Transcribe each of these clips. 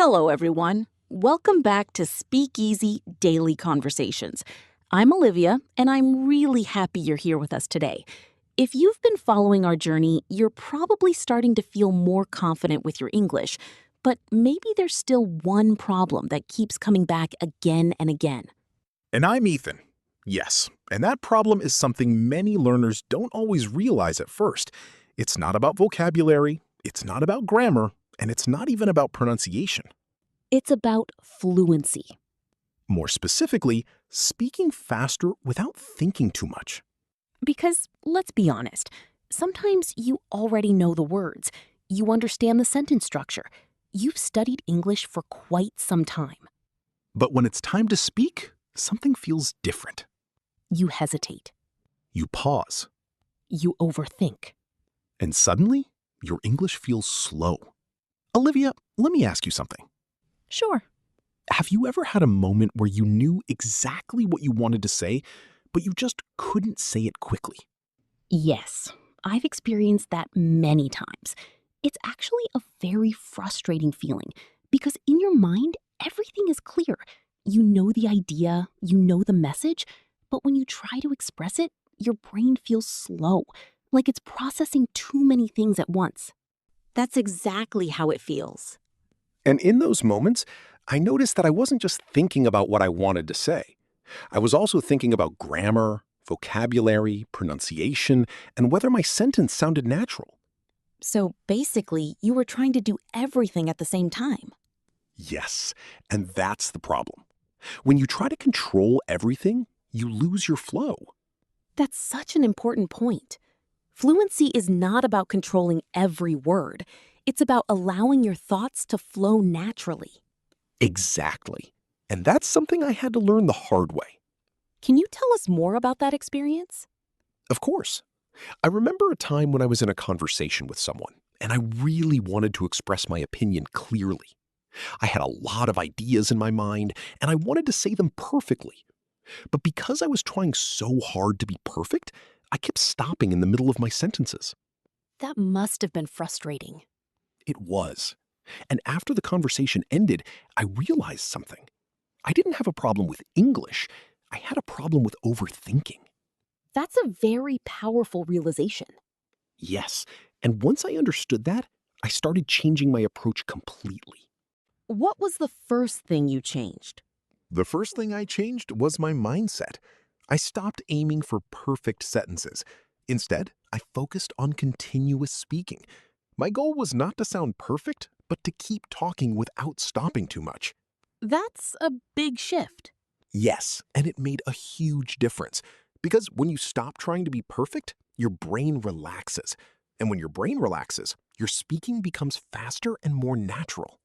Hello, everyone. Welcome back to Speakeasy Daily Conversations. I'm Olivia, and I'm really happy you're here with us today. If you've been following our journey, you're probably starting to feel more confident with your English, but maybe there's still one problem that keeps coming back again and again. And I'm Ethan. Yes, and that problem is something many learners don't always realize at first. It's not about vocabulary, it's not about grammar, and it's not even about pronunciation. It's about fluency. More specifically, speaking faster without thinking too much. Because, let's be honest, sometimes you already know the words, you understand the sentence structure, you've studied English for quite some time. But when it's time to speak, something feels different. You hesitate. You pause, You overthink. and suddenly, your English feels slow. Olivia, let me ask you something. Sure. Have you ever had a moment where you knew exactly what you wanted to say, but you just couldn't say it quickly? Yes, I've experienced that many times. It's actually a very frustrating feeling because in your mind, everything is clear. You know the idea, you know the message, but when you try to express it, your brain feels slow, like it's processing too many things at once. That's exactly how it feels. And in those moments, I noticed that I wasn't just thinking about what I wanted to say. I was also thinking about grammar, vocabulary, pronunciation, and whether my sentence sounded natural. So basically, you were trying to do everything at the same time. Yes, and that's the problem. When you try to control everything, you lose your flow. That's such an important point. Fluency is not about controlling every word. It's about allowing your thoughts to flow naturally. Exactly. And that's something I had to learn the hard way. Can you tell us more about that experience? Of course. I remember a time when I was in a conversation with someone, and I really wanted to express my opinion clearly. I had a lot of ideas in my mind, and I wanted to say them perfectly. But because I was trying so hard to be perfect, I kept stopping in the middle of my sentences. That must have been frustrating. It was. And after the conversation ended, I realized something. I didn't have a problem with English. I had a problem with overthinking. That's a very powerful realization. Yes, and once I understood that, I started changing my approach completely. What was the first thing you changed? The first thing I changed was my mindset. I stopped aiming for perfect sentences. Instead, I focused on continuous speaking. My goal was not to sound perfect, but to keep talking without stopping too much. That's a big shift. Yes, and it made a huge difference. Because when you stop trying to be perfect, your brain relaxes. And when your brain relaxes, your speaking becomes faster and more natural.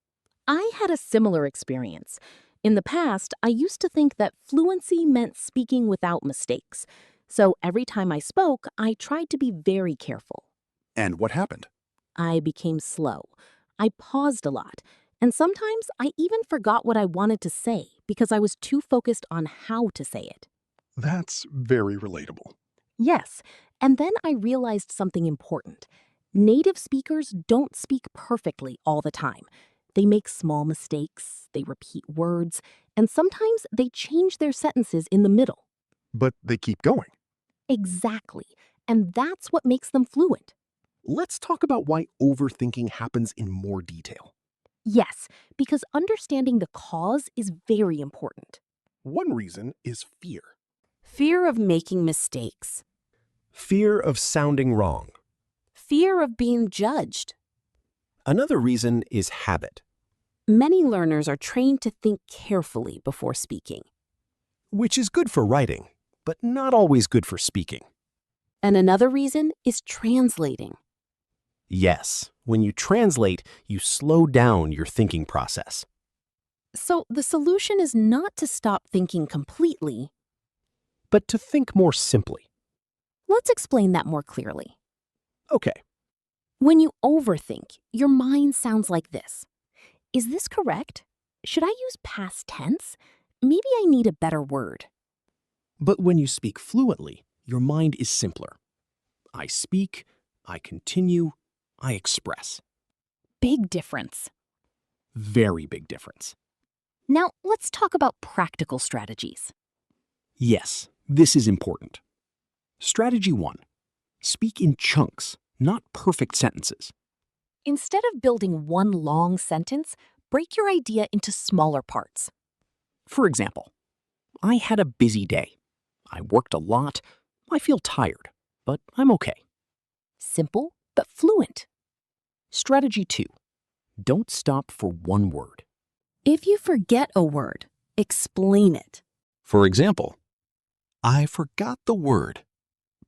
I had a similar experience. In the past, I used to think that fluency meant speaking without mistakes. So every time I spoke, I tried to be very careful. And what happened? I became slow. I paused a lot. And sometimes I even forgot what I wanted to say because I was too focused on how to say it. That's very relatable. Yes, and then I realized something important. Native speakers don't speak perfectly all the time. They make small mistakes, they repeat words, and sometimes they change their sentences in the middle. But they keep going. Exactly, and that's what makes them fluent. Let's talk about why overthinking happens in more detail. Yes, because understanding the cause is very important. One reason is fear. Fear of making mistakes. Fear of sounding wrong. Fear of being judged. Another reason is habit, Many learners are trained to think carefully before speaking. which is good for writing, but not always good for speaking. And another reason is translating. Yes, when you translate, you slow down your thinking process. So the solution is not to stop thinking completely. But to think more simply. Let's explain that more clearly. Okay, When you overthink, your mind sounds like this. Is this correct? Should I use past tense? Maybe I need a better word. but when you speak fluently, your mind is simpler. I speak, I continue, I express. Big difference. Very big difference. Now, let's talk about practical strategies. Yes, this is important. Strategy 1. Speak in chunks, not perfect sentences. Instead of building one long sentence, break your idea into smaller parts. For example, I had a busy day. I worked a lot. I feel tired, but I'm okay. Simple, but fluent. Strategy 2. Don't stop for one word. If you forget a word, explain it. For example, I forgot the word,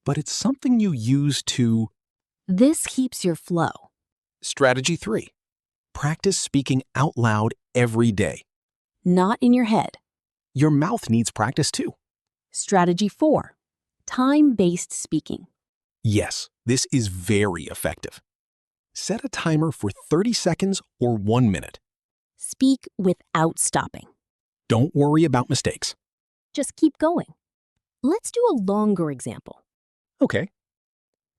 but it's something you use to... This keeps your flow. Strategy 3. Practice speaking out loud every day. Not in your head. Your mouth needs practice too. Strategy 4. Time-based speaking. Yes, this is very effective. Set a timer for 30 seconds or 1 minute. Speak without stopping. Don't worry about mistakes. Just keep going. Let's do a longer example. Okay.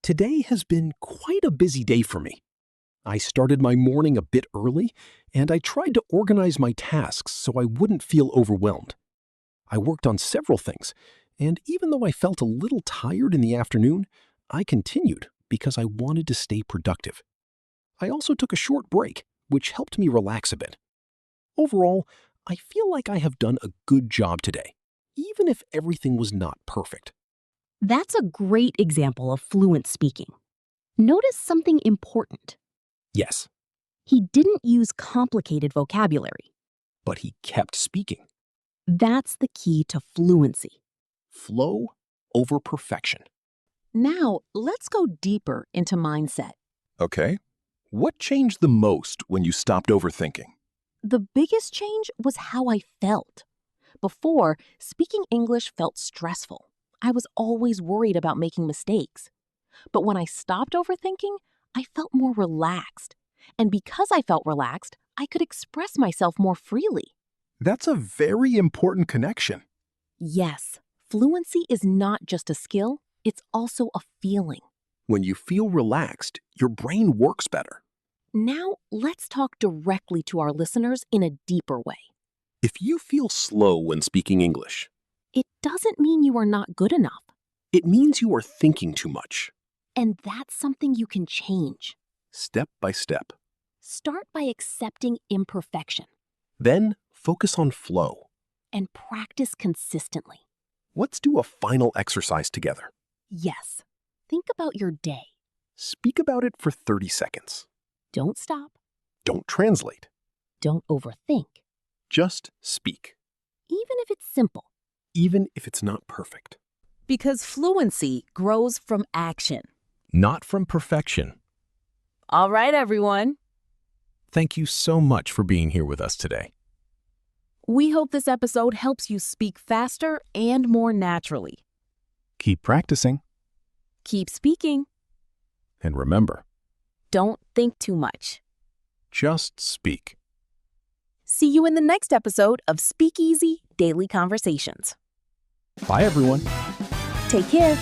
Today has been quite a busy day for me. I started my morning a bit early, and I tried to organize my tasks so I wouldn't feel overwhelmed. I worked on several things, and even though I felt a little tired in the afternoon, I continued because I wanted to stay productive. I also took a short break, which helped me relax a bit. Overall, I feel like I have done a good job today, even if everything was not perfect. That's a great example of fluent speaking. Notice something important. Yes, He didn't use complicated vocabulary. but he kept speaking. That's the key to fluency. Flow over perfection. Now, let's go deeper into mindset. Okay. What changed the most when you stopped overthinking? The biggest change was how I felt. Before, speaking English felt stressful. I was always worried about making mistakes. But when I stopped overthinking, I felt more relaxed. And because I felt relaxed, I could express myself more freely. That's a very important connection. Yes, fluency is not just a skill, it's also a feeling. When you feel relaxed, your brain works better. Now, let's talk directly to our listeners in a deeper way. If you feel slow when speaking English, It doesn't mean you are not good enough, it means you are thinking too much. and that's something you can change. Step by step. Start by accepting imperfection Then focus on flow. and practice consistently. Let's do a final exercise together. Yes, think about your day. Speak about it for 30 seconds. Don't stop. Don't translate. Don't overthink. Just speak, Even if it's simple. even if it's not perfect. Because fluency grows from action. Not from perfection. All right, everyone. Thank you so much for being here with us today. We hope this episode helps you speak faster and more naturally. Keep practicing. Keep speaking. And remember, Don't think too much. just speak. See you in the next episode of Speakeasy Daily Conversations. Bye, everyone. Take care.